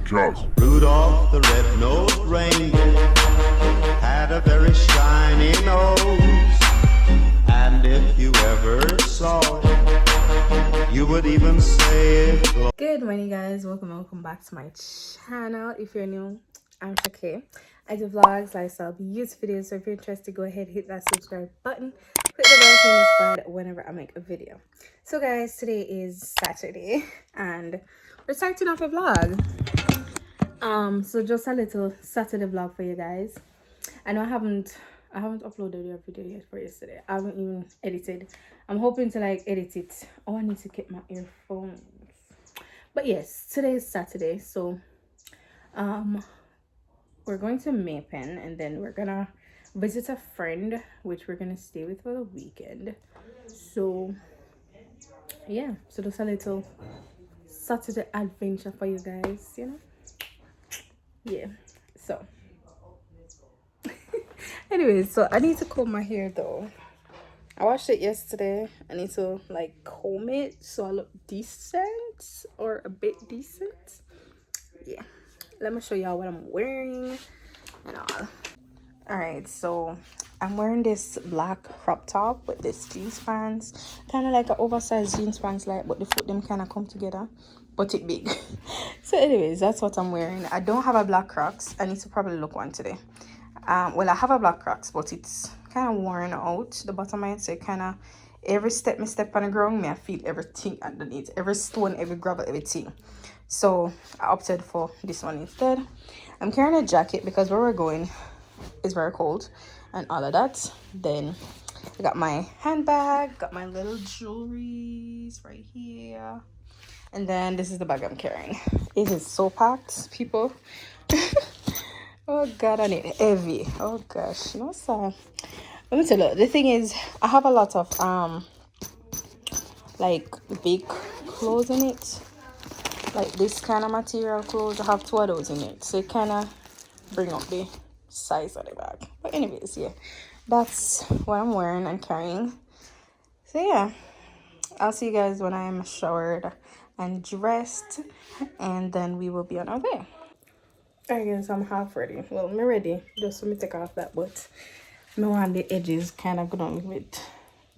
Just Rudolph the red-nosed reindeer had a very shiny nose, and if you ever saw it, you would even say it glowed. Good morning, guys. Welcome back to my channel. If you're new, I'm Shakay. I do vlogs, lifestyle, beauty videos. So if you're interested, go ahead, hit that subscribe button, click the bell to be notified whenever I make a video. So guys, today is Saturday and we're starting off a vlog. So just a little Saturday vlog for you guys. I know I haven't uploaded your video yet for yesterday. I haven't even edited. I'm hoping to like edit it. Oh, I need to get my earphones. But yes, today is Saturday, so we're going to Jamaican and then we're gonna visit a friend which we're gonna stay with for the weekend. So yeah, so just a little Saturday adventure for you guys, you know. Yeah, so anyways, so I need to comb my hair though. I washed it yesterday. I need to like comb it so I look decent or a bit decent. Yeah, let me show y'all what I'm wearing and all. All right, so I'm wearing this black crop top with this jeans pants, kind of like an oversized jeans pants, like, but the foot them kind of come together, but it big. So anyways, that's what I'm wearing. I don't have a black Crocs. I need to probably look one today. Well, I have a black Crocs, but it's kind of worn out the bottom of it, so kind of every step on the ground, I feel everything underneath, every stone, every gravel, everything. So I opted for this one instead. I'm carrying a jacket because where we're going is very cold and all of that. Then I got my handbag, got my little jewelries right here, and then this is the bag I'm carrying. It is so packed, people. Oh god, and it heavy. Oh gosh, no sir. Let me tell you, the thing is, I have a lot of like big clothes in it, like this kind of material clothes. I have 2 of those in it, so it kind of bring up the size of the bag. But anyways, yeah, that's what I'm wearing and carrying. So yeah, I'll see you guys when I'm showered and dressed, and then we will be on our way. I guess I'm half ready. Well, I'm ready. Just let me take off that, but I want the edges kind of go down a little bit.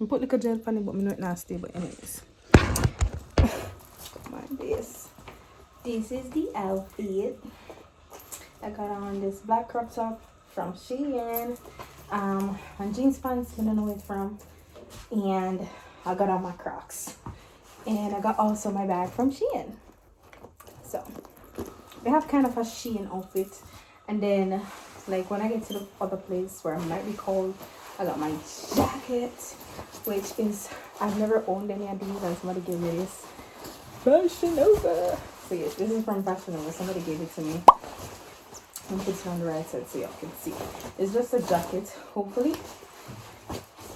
I put little gel on it, but I'm not nasty. But anyways, come on, this is the outfit. I got on this black crop top from Shein, and jeans pants. I don't know where it's from, and I got on my Crocs, and I got also my bag from Shein. So we have kind of a Shein outfit, and then like when I get to the other place where I might be cold, I got my jacket, which is, I've never owned any of these, and somebody gave me this. Fashion Nova. So yes, this is from Fashion Nova. Somebody gave it to me. I'm putting it on the right side so y'all can see. It's just a jacket. Hopefully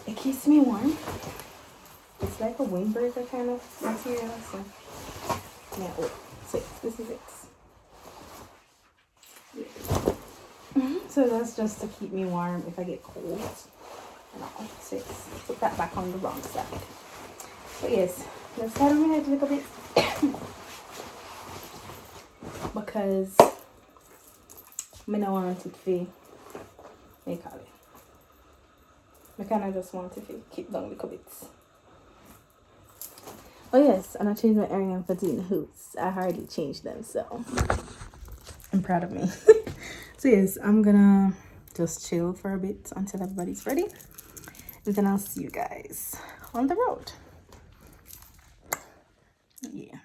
it keeps me warm. It's like a windbreaker kind of material. So yeah, so this is it. Yeah. So that's just to keep me warm if I get cold. And all. So put that back on the wrong side. But yes, let's start on my head a little bit. Because I don't want it to make it. I kind of just want it to keep down a little bit. Oh yes, and I changed my earring for doing hoops. I hardly changed them, so I'm proud of me. So yes, I'm gonna just chill for a bit until everybody's ready, and then I'll see you guys on the road. Yeah.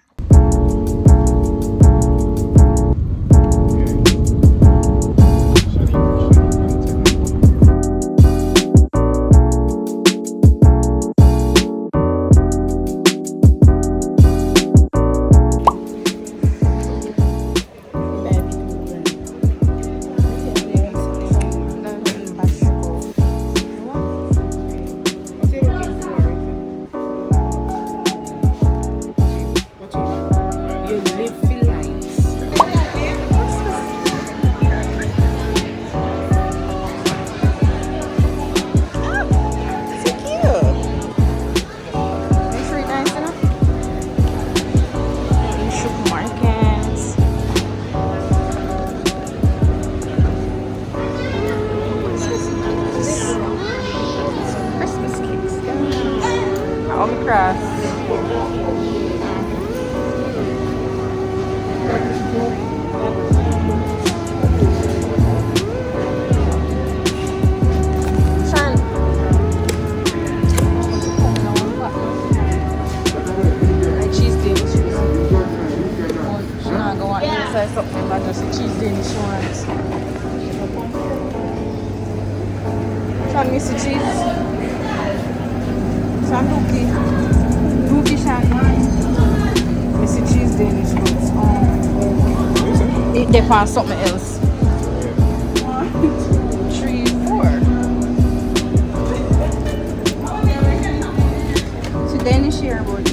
What grass. Shan. Cheese Danish. She's not going to say something about just a cheese Danish she wants. Shan, miss the cheese. Shan, Dookie. Dookie, Shan. Miss the cheese Danish ones. It depends on something else. 3, 4. It's a Danish here, but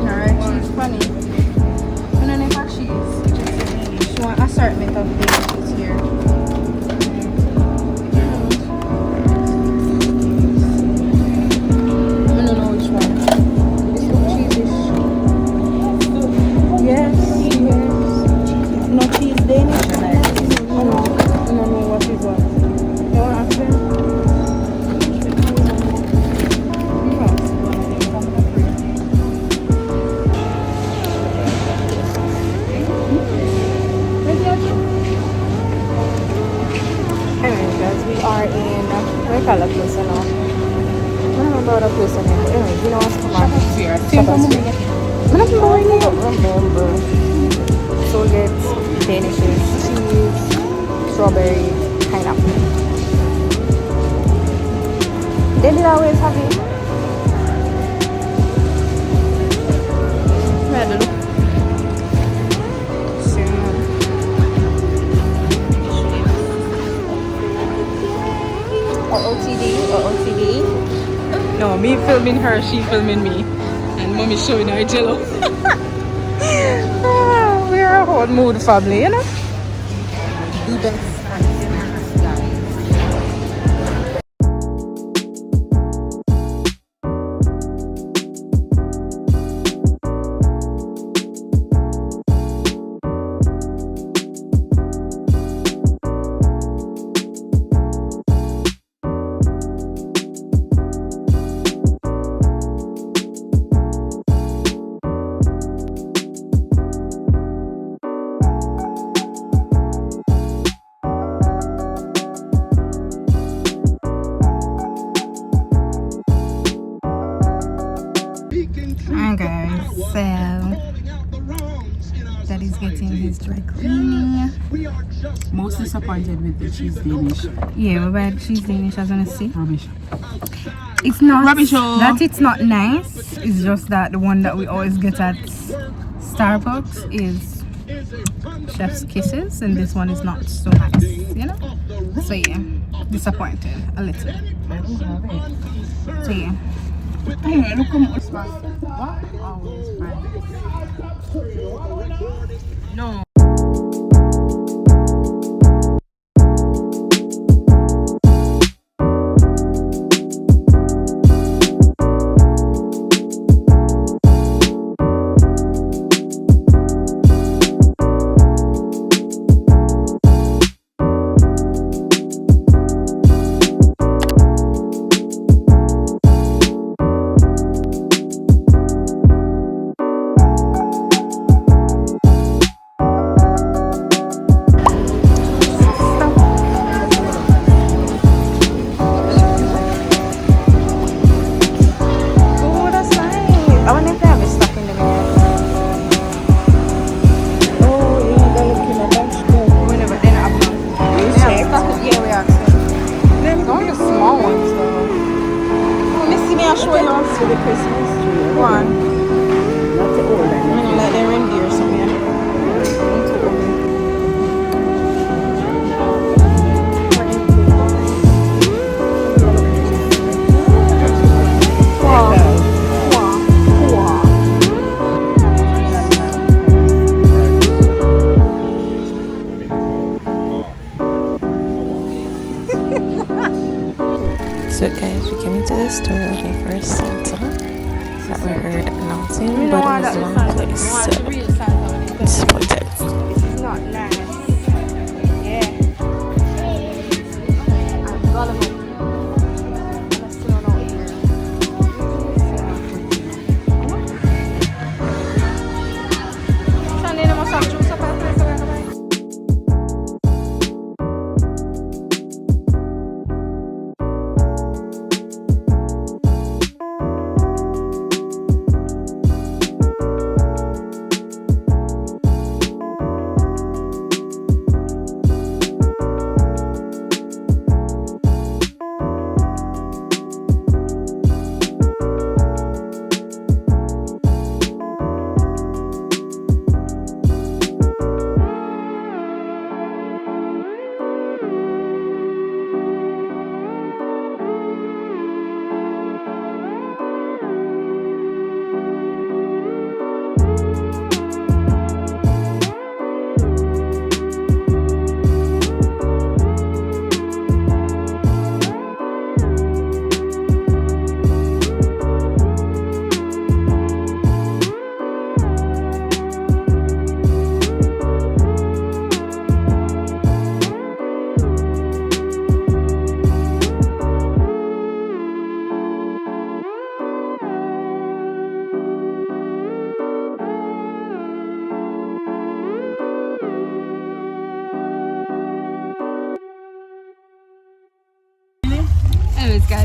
alright, she's funny. And then if cheese, she want assortment of Danish here. I don't know which one. This look cheesish. Yes. No cheese Danish. I don't know what is what. You want to ask them? Anyway, guys, we are in where call the place now? I don't remember the place name. Anyway, you know what's come on? Shepherds Fair. I don't remember. So we get Danishes, cheese, strawberry, pineapple. They did always have it. OOTD. No, me filming her, she filming me. And mommy showing her jello. We are a whole mood family, you know? The best. Alright guys, so Daddy's getting his dry cleaning. Most disappointed with the cheese Danish. Yeah, we buy cheese Danish as I see. Rubbish. It's not Rubbish, oh. that it's not nice. It's just that the one that we always get at Starbucks is Chef's Kisses, and this one is not so nice, you know? So yeah, disappointed a little. So yeah. Anyway, look how much pasta. What? Always fried. No. So guys, we came into the store looking for a Santa that we heard announcing, but it was the wrong place, so disappointed. This is not nice. Yeah. I'm gullible. I still don't know here.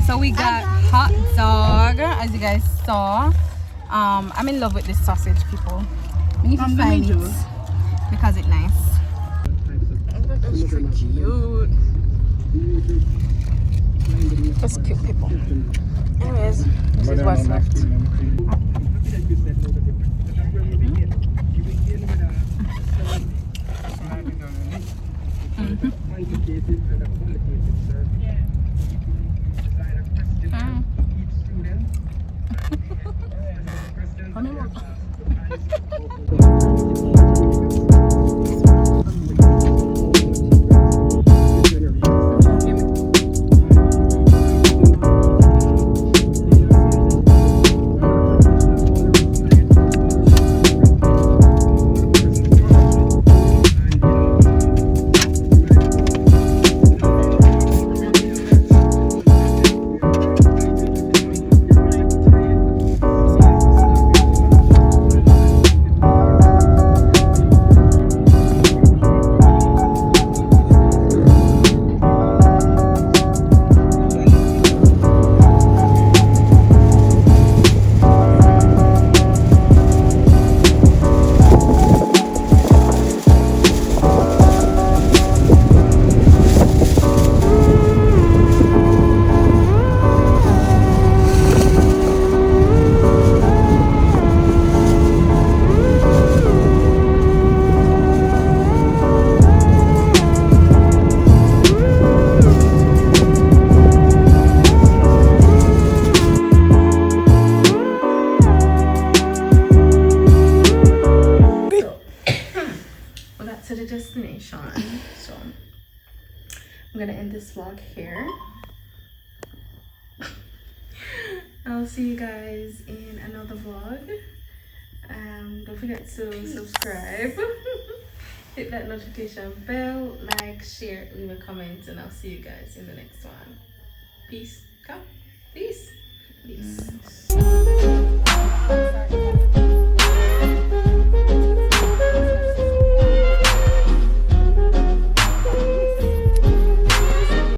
so we got hot dog, as you guys saw. I'm in love with this sausage, people. We need to find it because it's nice. That's so cute. That's cute, people. Anyways, this is what's left. To the destination, so I'm gonna end this vlog here. I'll see you guys in another vlog. Don't forget to subscribe, hit that notification bell, like, share, leave a comment, and I'll see you guys in the next one. Peace. Come.